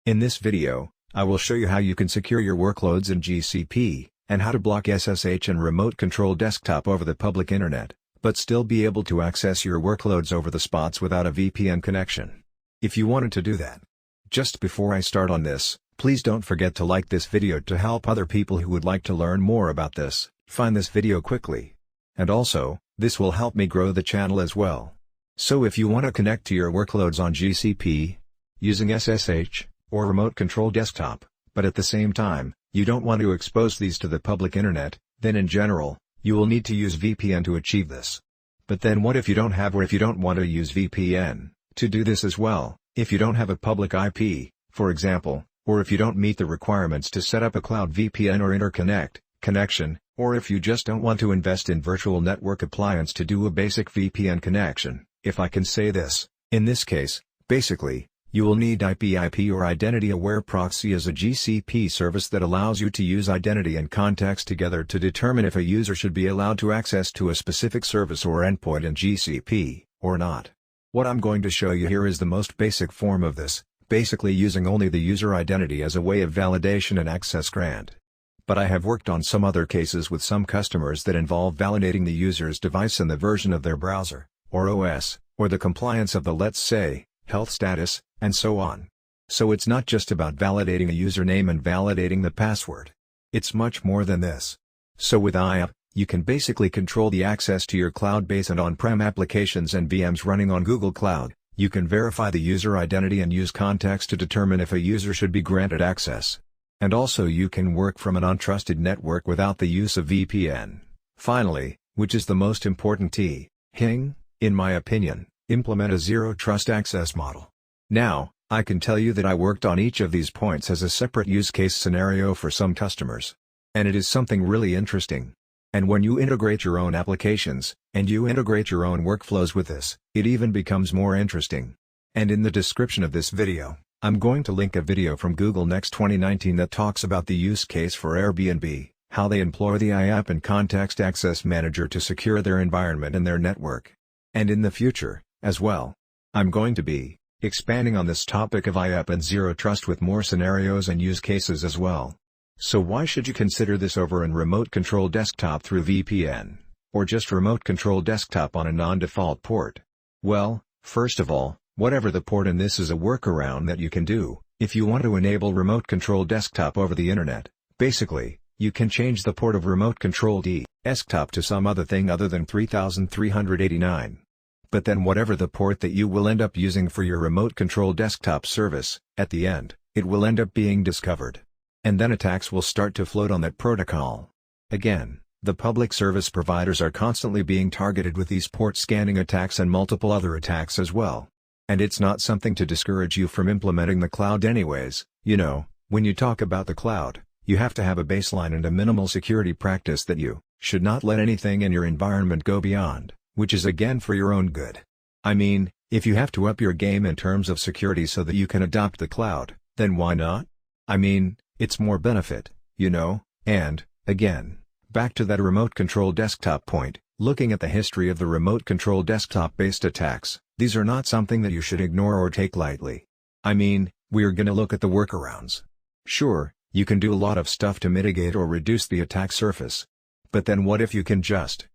In this video, I will show you how you can secure your workloads in GCP, and how to block SSH and remote control desktop over the public internet, but still be able to access your workloads over the spots without a VPN connection. If you wanted to do that. Just before I start on this, please don't forget to like this video to help other people who would like to learn more about this, find this video quickly. And also, this will help me grow the channel as well. So if you want to connect to your workloads on GCP, using SSH, or remote control desktop, but at the same time, you don't want to expose these to the public internet, then in general, you will need to use VPN to achieve this. But then what if you don't have, or if you don't want to use VPN to do this as well, if you don't have a public IP, for example, or if you don't meet the requirements to set up a cloud VPN or interconnect connection, or if you just don't want to invest in virtual network appliance to do a basic VPN connection, if I can say this, in this case, basically, you will need IP or Identity-Aware Proxy as a GCP service that allows you to use identity and context together to determine if a user should be allowed to access to a specific service or endpoint in GCP, or not. What I'm going to show you here is the most basic form of this, basically using only the user identity as a way of validation and access grant. But I have worked on some other cases with some customers that involve validating the user's device and the version of their browser, or OS, or the compliance of the, let's say, health status, and so on. So it's not just about validating a username and validating the password. It's much more than this. So with IAP, you can basically control the access to your cloud-based and on-prem applications and VMs running on Google Cloud. You can verify the user identity and use context to determine if a user should be granted access. And also you can work from an untrusted network without the use of VPN. Finally, which is the most important thing, in my opinion, implement a zero-trust access model. Now, I can tell you that I worked on each of these points as a separate use case scenario for some customers. And it is something really interesting. And when you integrate your own applications, and you integrate your own workflows with this, it even becomes more interesting. And in the description of this video, I'm going to link a video from Google Next 2019 that talks about the use case for Airbnb, how they employ the IAP and Context Access Manager to secure their environment and their network. And in the future, as well, I'm going to be expanding on this topic of IAP and Zero Trust with more scenarios and use cases as well. So why should you consider this over an remote control desktop through VPN, or just remote control desktop on a non-default port? Well, first of all, whatever the port in this is a workaround that you can do. If you want to enable remote control desktop over the internet, basically, you can change the port of remote control desktop to some other thing other than 3389. But then whatever the port that you will end up using for your remote control desktop service, at the end, it will end up being discovered. And then attacks will start to float on that protocol. Again, the public service providers are constantly being targeted with these port scanning attacks and multiple other attacks as well. And it's not something to discourage you from implementing the cloud anyways. When you talk about the cloud, you have to have a baseline and a minimal security practice that you should not let anything in your environment go beyond, which is again for your own good. I mean, if you have to up your game in terms of security so that you can adopt the cloud, then why not? I mean, it's more benefit, and, again, back to that remote control desktop point, looking at the history of the remote control desktop-based attacks, these are not something that you should ignore or take lightly. I mean, we're gonna look at the workarounds. Sure, you can do a lot of stuff to mitigate or reduce the attack surface. But then what if you can just